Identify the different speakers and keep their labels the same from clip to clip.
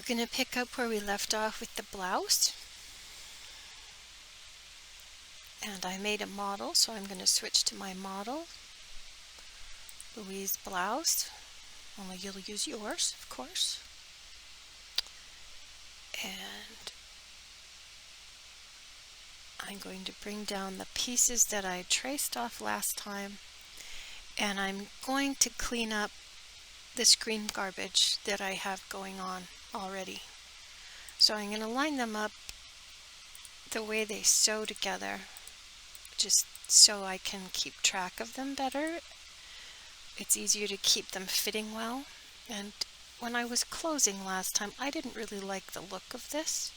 Speaker 1: going to pick up where we left off with the blouse. And I made a model, so I'm going to switch to my model, Louise blouse. Only you'll use yours, of course. And I'm going to bring down the pieces that I traced off last time, and I'm going to clean up the screen garbage that I have going on already. So I'm going to line them up the way they sew together, just so I can keep track of them better. It's easier to keep them fitting well. And when I was closing last time, I didn't really like the look of this.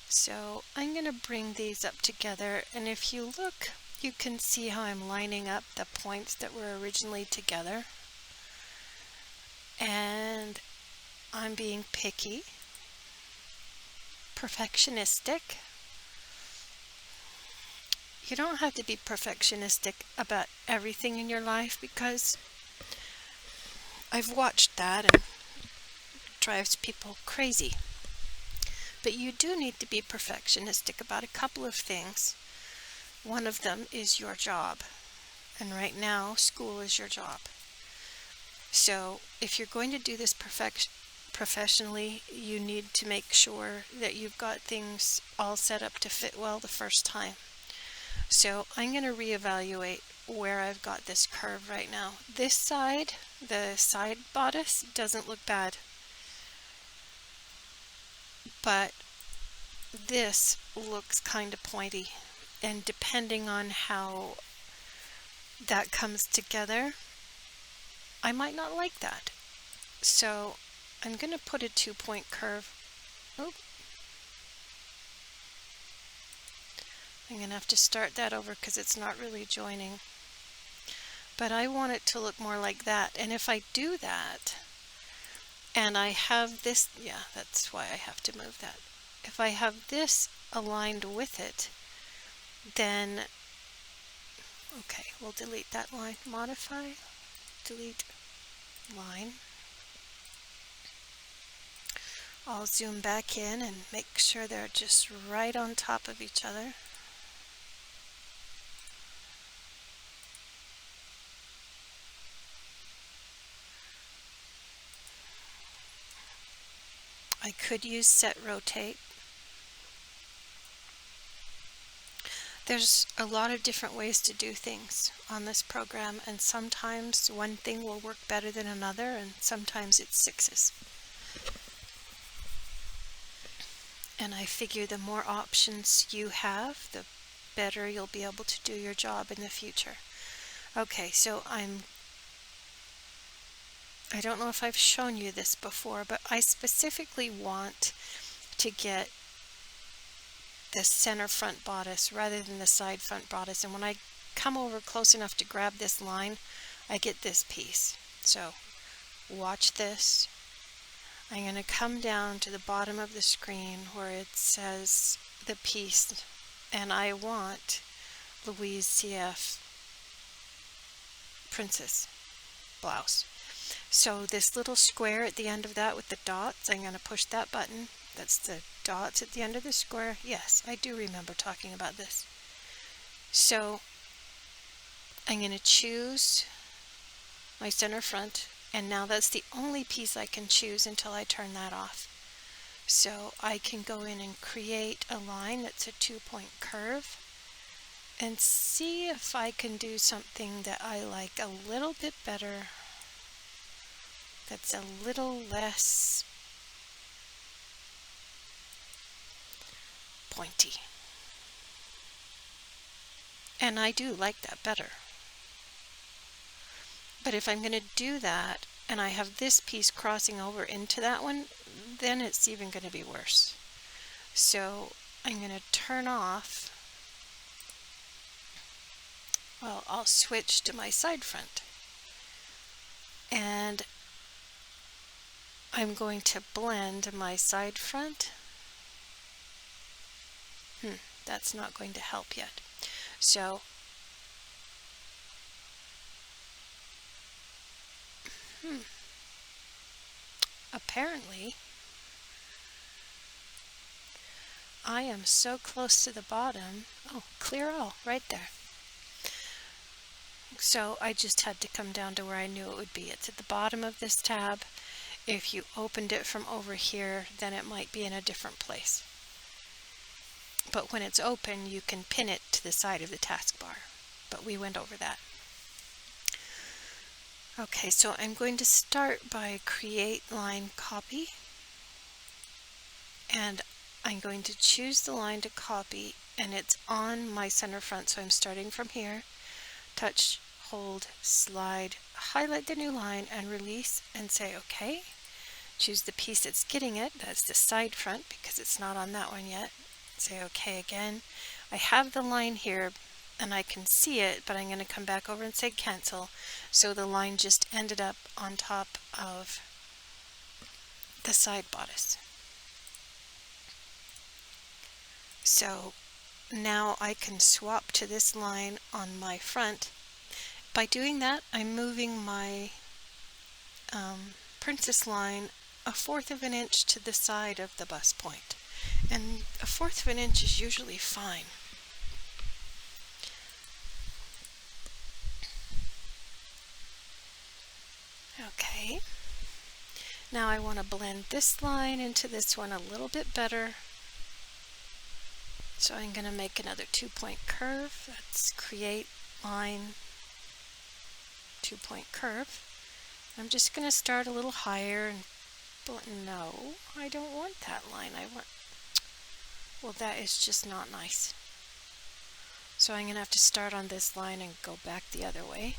Speaker 1: So I'm going to bring these up together, and if you look, you can see how I'm lining up the points that were originally together. And I'm being picky, perfectionistic. You don't have to be perfectionistic about everything in your life, because I've watched that and it drives people crazy. But you do need to be perfectionistic about a couple of things. One of them is your job. And right now, school is your job. So if you're going to do this professionally, you need to make sure that you've got things all set up to fit well the first time. So I'm going to reevaluate where I've got this curve right now. This side, the side bodice, doesn't look bad. But this looks kind of pointy, and depending on how that comes together, I might not like that. So I'm going to put a 2-point curve. Oh. I'm going to have to start that over because it's not really joining. But I want it to look more like that. And if I do that, and I have this, yeah, that's why I have to move that. If I have this aligned with it, then, okay, we'll delete that line. Modify, delete line. I'll zoom back in and make sure they're just right on top of each other. I could use set rotate. There's a lot of different ways to do things on this program, and sometimes one thing will work better than another, and sometimes it's 6s. And I figure the more options you have, the better you'll be able to do your job in the future. Okay, so I don't know if I've shown you this before, but I specifically want to get the center front bodice rather than the side front bodice. And when I come over close enough to grab this line, I get this piece. So watch this. I'm going to come down to the bottom of the screen where it says the piece, and I want Louise CF Princess blouse. So this little square at the end of that with the dots, I'm going to push that button. That's the dots at the end of the square. Yes, I do remember talking about this. So I'm going to choose my center front, and now that's the only piece I can choose until I turn that off. So I can go in and create a line that's a 2-point curve and see if I can do something that I like a little bit better, that's a little less pointy. And I do like that better. But if I'm going to do that and I have this piece crossing over into that one, then it's even going to be worse. So I'm going to turn off, well, I'll switch to my side front. And I'm going to blend my side front. That's not going to help yet. So apparently I am so close to the bottom. Oh, clear all right there. So I just had to come down to where I knew it would be. It's at the bottom of this tab. If you opened it from over here, then it might be in a different place. But when it's open, you can pin it to the side of the taskbar. But we went over that. Okay, so I'm going to start by create line copy. And I'm going to choose the line to copy, and it's on my center front, so I'm starting from here. Touch, hold, slide, highlight the new line, and release, and say OK. Choose the piece that's getting it, that's the side front, because it's not on that one yet. Say OK again. I have the line here, and I can see it, but I'm going to come back over and say cancel. So the line just ended up on top of the side bodice. So now I can swap to this line on my front. By doing that, I'm moving my princess line 1/4 of an inch to the side of the bust point. And 1/4 of an inch is usually fine. Okay. Now I want to blend this line into this one a little bit better. So I'm going to make another 2-point curve. That's create line 2-point curve. I'm just going to start a little higher and no, I don't want that line. Well, that is just not nice. So I'm going to have to start on this line and go back the other way.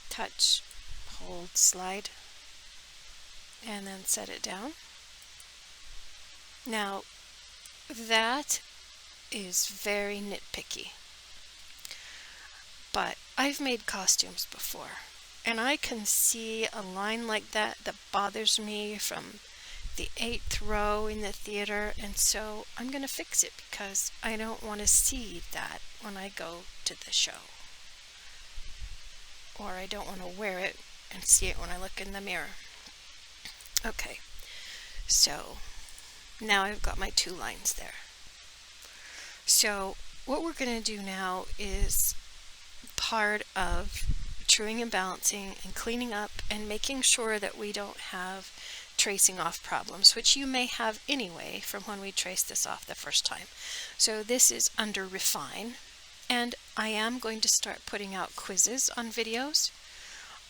Speaker 1: Touch, hold, slide, and then set it down. Now, that is very nitpicky. But I've made costumes before, and I can see a line like that that bothers me from the 8th row in the theater, and so I'm going to fix it because I don't want to see that when I go to the show. Or I don't want to wear it and see it when I look in the mirror. Okay, so now I've got my 2 lines there. So what we're going to do now is part of truing and balancing and cleaning up and making sure that we don't have tracing off problems, which you may have anyway from when we traced this off the first time. So this is under refine, and I am going to start putting out quizzes on videos.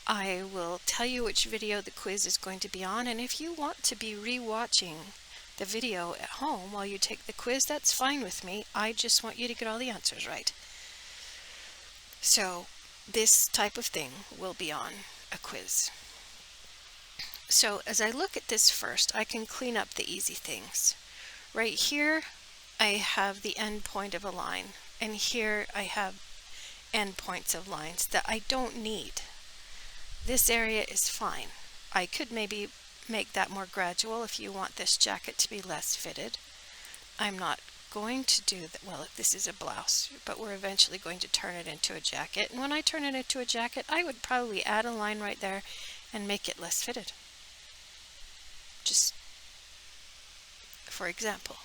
Speaker 1: I will tell you which video the quiz is going to be on, and if you want to be re-watching the video at home while you take the quiz, that's fine with me. I just want you to get all the answers right. So this type of thing will be on a quiz. So as I look at this first, I can clean up the easy things. Right here, I have the end point of a line, and here I have end points of lines that I don't need. This area is fine. I could maybe make that more gradual if you want this jacket to be less fitted. I'm not going to do that. Well, this is a blouse, but we're eventually going to turn it into a jacket. And when I turn it into a jacket, I would probably add a line right there and make it less fitted. Just for example.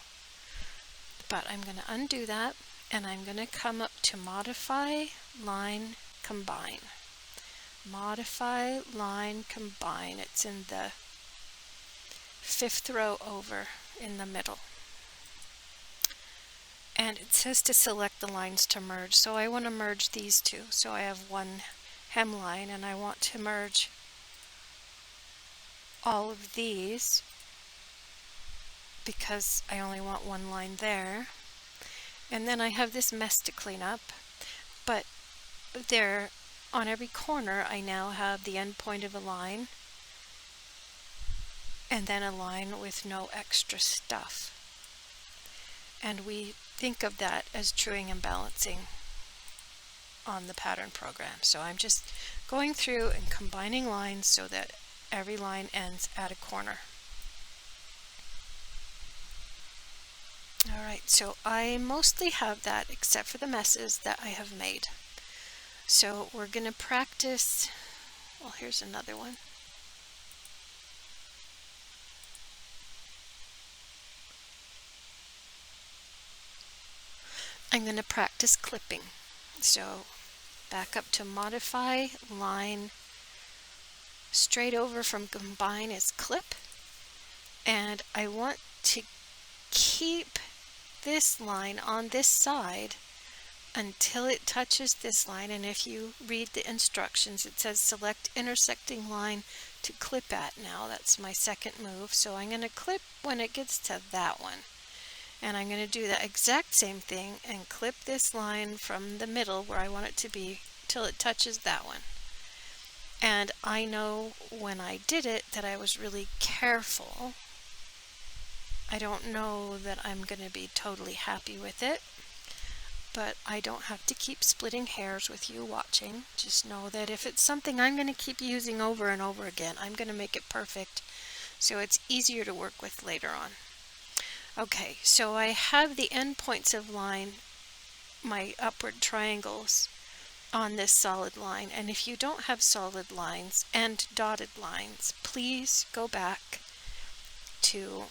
Speaker 1: But I'm going to undo that, and I'm going to come up to Modify, Line, Combine. Modify, Line, Combine. It's in the 5th row over in the middle. And it says to select the lines to merge, so I want to merge these two. So I have one hemline, and I want to merge all of these because I only want one line there. And then I have this mess to clean up, but there on every corner I now have the end point of a line and then a line with no extra stuff. And we think of that as truing and balancing on the pattern program. So I'm just going through and combining lines so that every line ends at a corner. Alright, so I mostly have that except for the messes that I have made. So we're going to practice, well, here's another one. I'm going to practice clipping. So back up to modify, line, straight over from combine is clip, and I want to keep this line on this side until it touches this line. And if you read the instructions, it says select intersecting line to clip at. Now that's my second move, so I'm going to clip when it gets to that one, and I'm going to do the exact same thing and clip this line from the middle where I want it to be till it touches that one. And I know when I did it that I was really careful. I don't know that I'm going to be totally happy with it, but I don't have to keep splitting hairs with you watching. Just know that if it's something I'm going to keep using over and over again, I'm going to make it perfect so it's easier to work with later on. Okay, so I have the end points of line, my upward triangles, on this solid line. And if you don't have solid lines and dotted lines, please go back to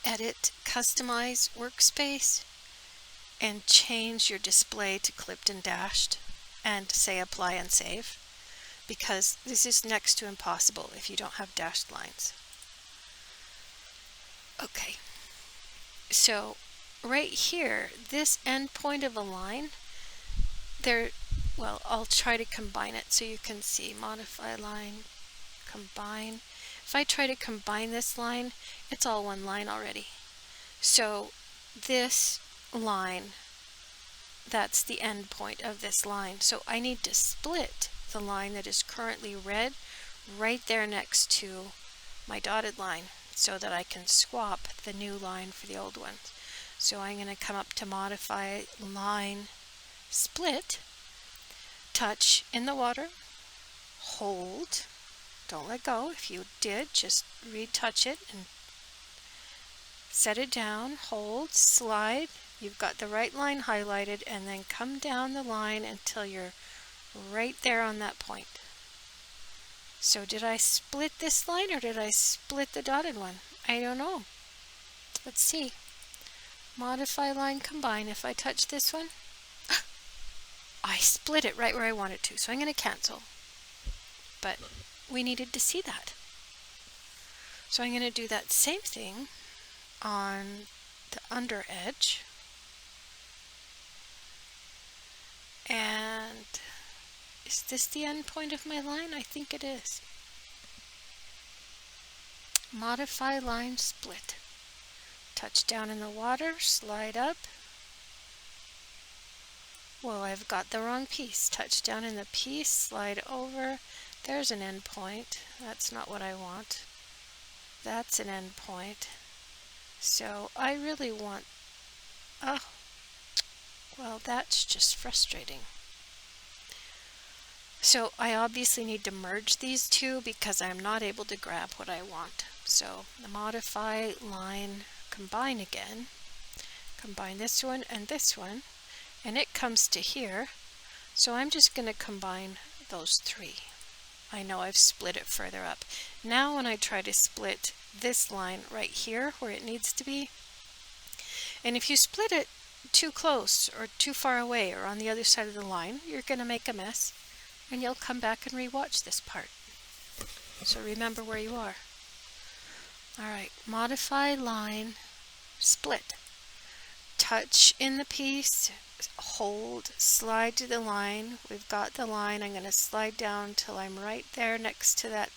Speaker 1: Edit, Customize Workspace, and change your display to clipped and dashed, and say apply and save, because this is next to impossible if you don't have dashed lines. Okay, so right here, this end point of a line, well, I'll try to combine it so you can see. Modify line, combine. If I try to combine this line, it's all one line already. So this line, that's the end point of this line. So I need to split the line that is currently red right there next to my dotted line so that I can swap the new line for the old one. So I'm going to come up to modify line, split, touch in the water, hold, don't let go. If you did, just retouch it and set it down, hold, slide. You've got the right line highlighted, and then come down the line until you're right there on that point. So did I split this line or did I split the dotted one? I don't know. Let's see. Modify line, combine. If I touch this one, I split it right where I wanted to, so I'm going to cancel. But we needed to see that. So I'm going to do that same thing on the under edge. And is this the end point of my line? I think it is. Modify line, split. Touch down in the water, slide up. Well, I've got the wrong piece. Touch down in the piece, slide over. There's an end point. That's not what I want. That's an end point. So I really want, well, that's just frustrating. So I obviously need to merge these two because I'm not able to grab what I want. So the modify line, combine again. Combine this one and this one, and it comes to here. So I'm just going to combine those three. I know I've split it further up. Now when I try to split this line right here where it needs to be, and if you split it too close or too far away or on the other side of the line, you're going to make a mess, and you'll come back and rewatch this part. So remember where you are. Alright, modify line, split. Touch in the piece, hold, slide to the line. We've got the line. I'm going to slide down till I'm right there next to that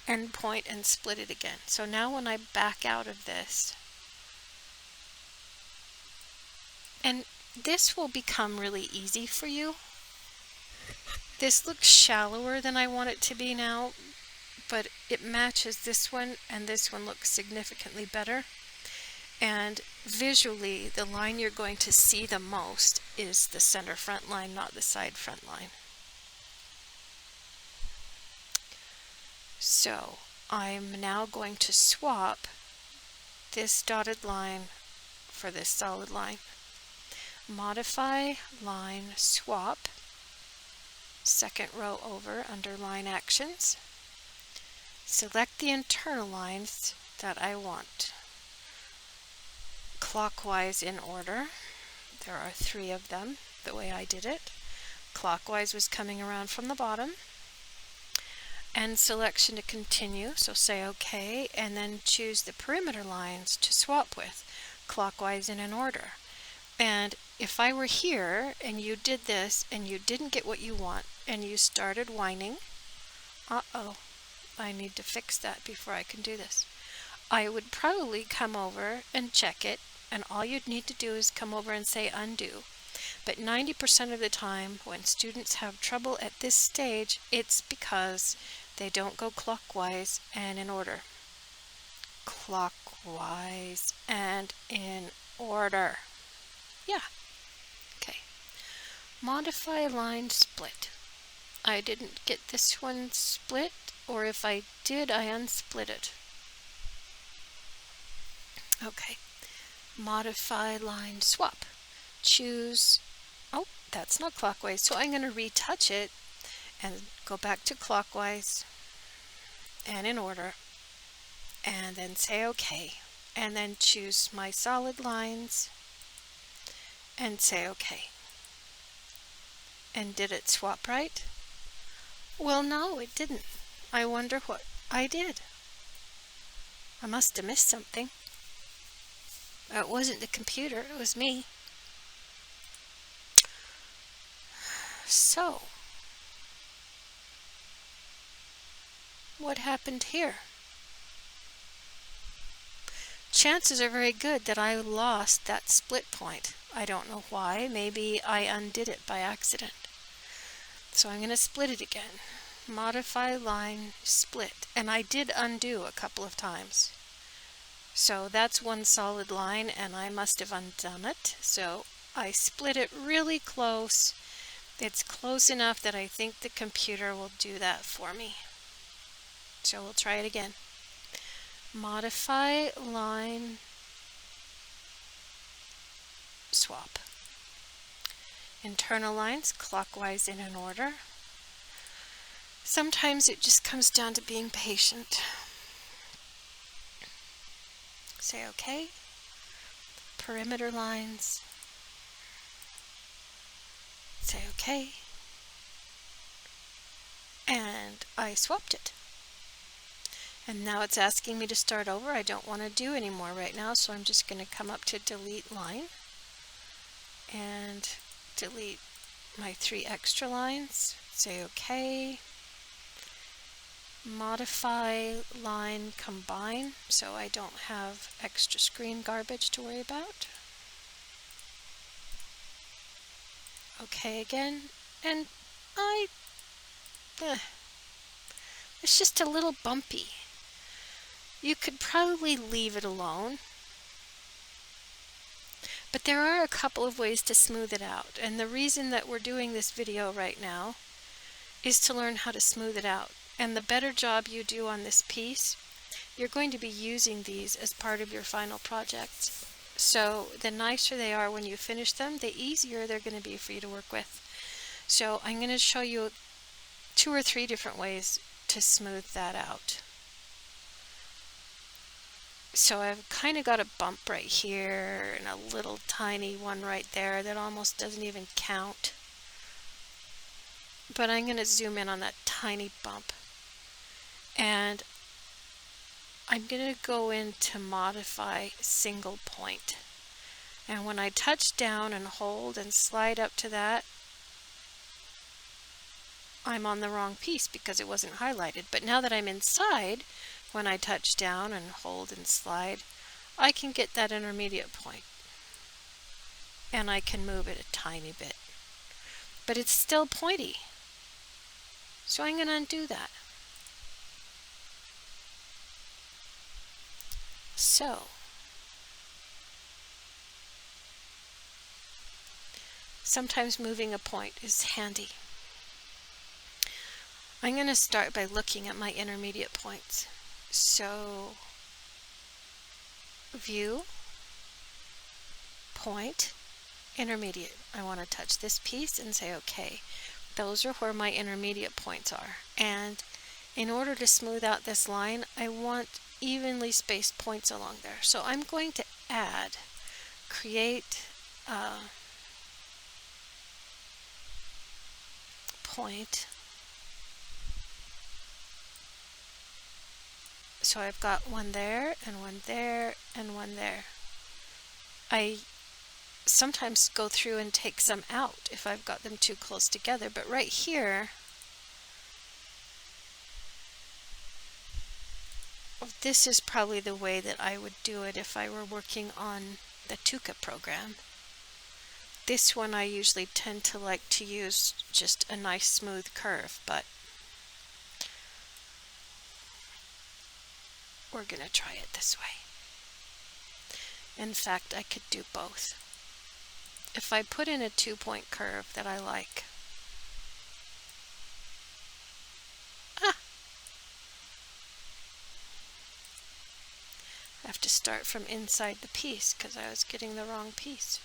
Speaker 1: end point and split it again. So now when I back out of this, and this will become really easy for you. This looks shallower than I want it to be now, but it matches this one, and this one looks significantly better. And visually, the line you're going to see the most is the center front line, not the side front line. So I'm now going to swap this dotted line for this solid line. Modify line, swap, second row over under line actions. Select the internal lines that I want, clockwise in order. There are 3 of them, the way I did it. Clockwise was coming around from the bottom. And selection to continue, so say OK, and then choose the perimeter lines to swap with, clockwise and in order. And if I were here and you did this and you didn't get what you want and you started whining, I need to fix that before I can do this. I would probably come over and check it, and all you'd need to do is come over and say undo. But 90% of the time when students have trouble at this stage, it's because they don't go clockwise and in order. Clockwise and in order. Yeah. Okay. Modify line split. I didn't get this one split, or if I did, I unsplit it. Okay. Modify line swap. Choose, oh, that's not clockwise, so I'm going to retouch it and go back to clockwise and in order, and then say OK, and then choose my solid lines and say OK. And did it swap right? Well, no, it didn't. I wonder what I did. I must have missed something. It wasn't the computer, it was me. So, what happened here? Chances are very good that I lost that split point. I don't know why. Maybe I undid it by accident. So I'm going to split it again. Modify line split. And I did undo a couple of times. So that's one solid line, and I must have undone it. So I split it really close. It's close enough that I think the computer will do that for me. So we'll try it again. Modify line swap. Internal lines clockwise and in order. Sometimes it just comes down to being patient. Say OK. Perimeter lines. Say OK. And I swapped it. And now it's asking me to start over. I don't want to do any more right now, so I'm just going to come up to delete line and delete my 3 extra lines. Say OK. Modify line combine, so I don't have extra screen garbage to worry about. OK again, and it's just a little bumpy. You could probably leave it alone, but there are a couple of ways to smooth it out, and the reason that we're doing this video right now is to learn how to smooth it out. And the better job you do on this piece, you're going to be using these as part of your final projects. So the nicer they are when you finish them, the easier they're going to be for you to work with. So I'm going to show you 2 or 3 different ways to smooth that out. So I've kind of got a bump right here and a little tiny one right there that almost doesn't even count. But I'm going to zoom in on that tiny bump. And I'm going to go into modify single point. And when I touch down and hold and slide up to that, I'm on the wrong piece because it wasn't highlighted. But now that I'm inside, when I touch down and hold and slide, I can get that intermediate point. And I can move it a tiny bit. But it's still pointy. So I'm going to undo that. So, sometimes moving a point is handy. I'm going to start by looking at my intermediate points. So, view, point, intermediate. I want to touch this piece and say OK. Those are where my intermediate points are. And in order to smooth out this line, I want evenly spaced points along there. So I'm going to add, create point. So I've got one there and one there and one there. I sometimes go through and take some out if I've got them too close together, but right here, this is probably the way that I would do it if I were working on the Tuca program. This one I usually tend to like to use just a nice smooth curve, but we're going to try it this way. In fact, I could do both. If I put in a 2-point curve that I like, I have to start from inside the piece because I was getting the wrong piece.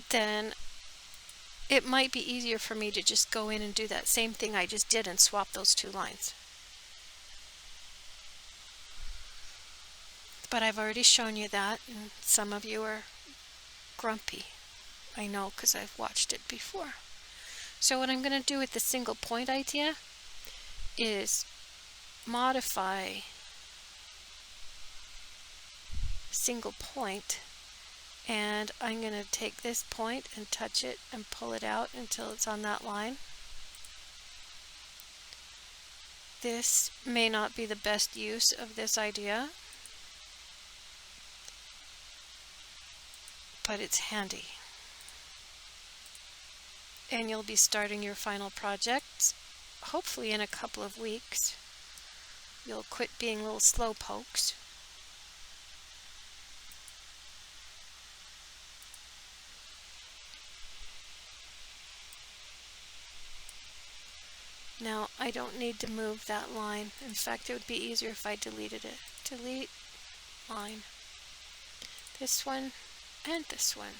Speaker 1: Then it might be easier for me to just go in and do that same thing I just did and swap those two lines. But I've already shown you that, and some of you are grumpy. I know because I've watched it before. So what I'm going to do with the single point idea is modify single point, and I'm going to take this point and touch it and pull it out until it's on that line. This may not be the best use of this idea, but it's handy. And you'll be starting your final projects hopefully in a couple of weeks. You'll quit being little slow pokes. Now I don't need to move that line. In fact, it would be easier if I deleted it. Delete line. This one and this one.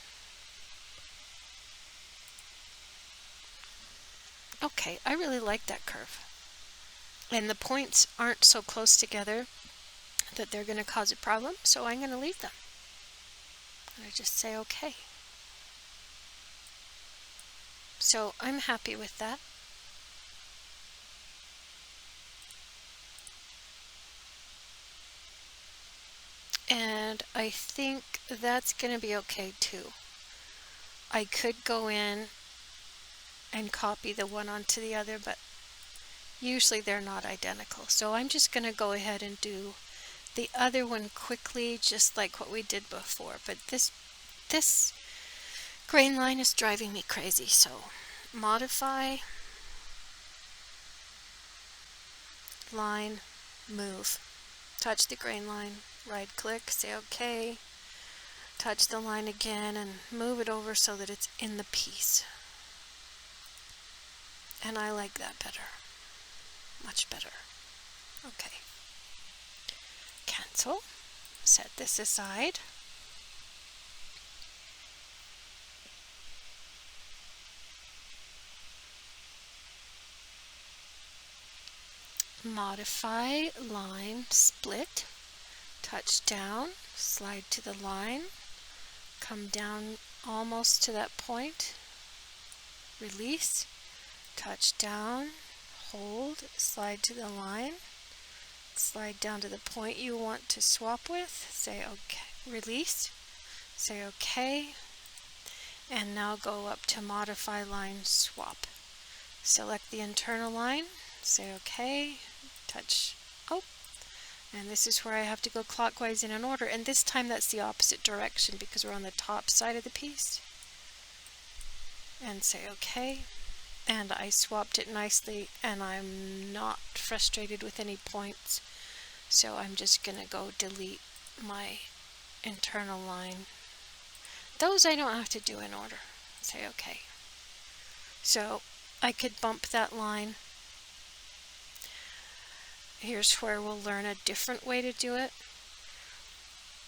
Speaker 1: Okay, I really like that curve. And the points aren't so close together that they're going to cause a problem, so I'm going to leave them. I just say okay. So I'm happy with that. And I think that's going to be okay too. I could go in and copy the one onto the other, but usually they're not identical. So I'm just going to go ahead and do the other one quickly, just like what we did before. But this grain line is driving me crazy, so modify, line, move. Touch the grain line, right click, say OK, touch the line again and move it over so that it's in the piece. And I like that better, much better. Okay. Cancel, set this aside. Modify, line, split, touch down, slide to the line, come down almost to that point, release, touch down, hold, slide to the line, slide down to the point you want to swap with, say OK, release, say OK, and now go up to modify line, swap. Select the internal line, say OK, touch, oh, and this is where I have to go clockwise in an order, and this time that's the opposite direction because we're on the top side of the piece, and say OK. And I swapped it nicely, and I'm not frustrated with any points, so I'm just going to go delete my internal line. Those I don't have to do in order. Say OK. So I could bump that line. Here's where we'll learn a different way to do it.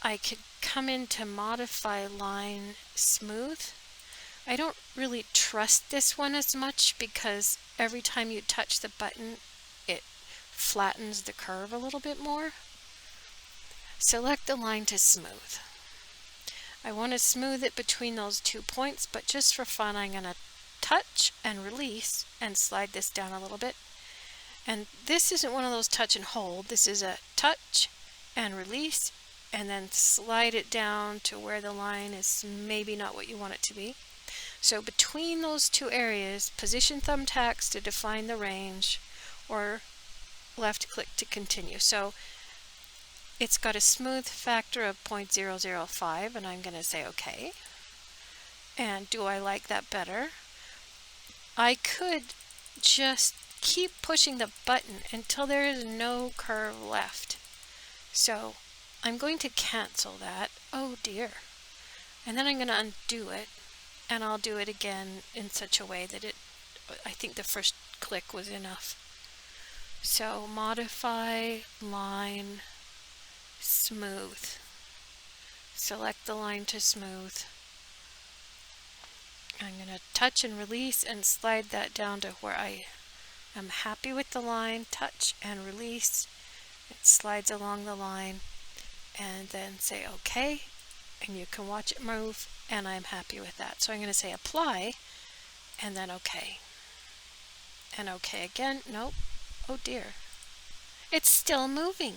Speaker 1: I could come into modify line smooth. I don't really trust this one as much because every time you touch the button, it flattens the curve a little bit more. Select the line to smooth. I want to smooth it between those 2 points, but just for fun I'm going to touch and release and slide this down a little bit. And this isn't one of those touch and hold. This is a touch and release and then slide it down to where the line is maybe not what you want it to be. So between those 2 areas, position thumbtacks to define the range or left click to continue. So it's got a smooth factor of 0.005 and I'm going to say OK. And do I like that better? I could just keep pushing the button until there is no curve left. So I'm going to cancel that. Oh dear. And then I'm going to undo it, and I'll do it again in such a way that I think the first click was enough. So modify line smooth. Select the line to smooth. I'm going to touch and release and slide that down to where I am happy with the line. Touch and release. It slides along the line and then say OK, and you can watch it move, and I'm happy with that. So I'm going to say apply and then OK. And OK again. Nope. Oh dear. It's still moving.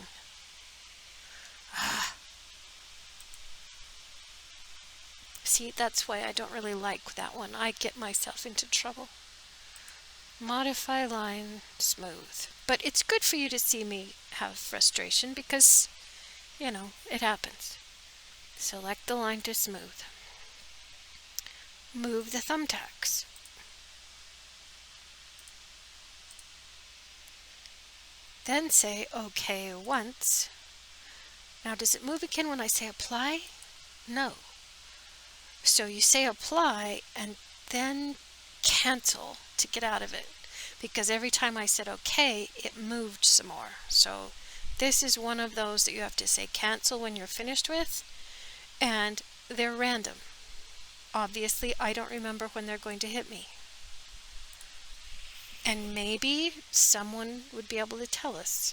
Speaker 1: See, that's why I don't really like that one. I get myself into trouble. Modify line smooth. But it's good for you to see me have frustration because, you know, it happens. Select the line to smooth. Move the thumbtacks. Then say OK once. Now, does it move again when I say apply? No. So you say apply and then cancel to get out of it, because every time I said OK, it moved some more. So this is one of those that you have to say cancel when you're finished with, and they're random. Obviously, I don't remember when they're going to hit me. And maybe someone would be able to tell us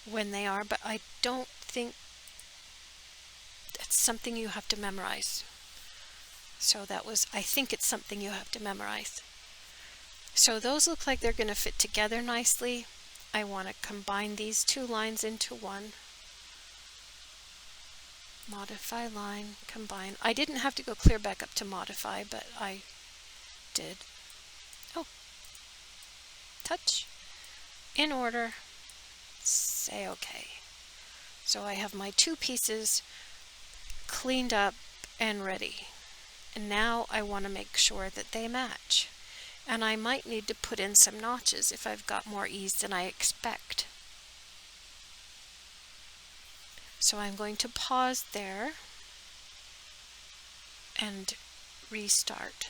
Speaker 1: when they are, but I don't think that's something you have to memorize. So I think it's something you have to memorize. So those look like they're going to fit together nicely. I want to combine these 2 lines into one. Modify line, combine. I didn't have to go clear back up to modify, but I did. Oh. Touch. In order. Say OK. So I have my 2 pieces cleaned up and ready. And now I want to make sure that they match. And I might need to put in some notches if I've got more ease than I expect. So I'm going to pause there and restart.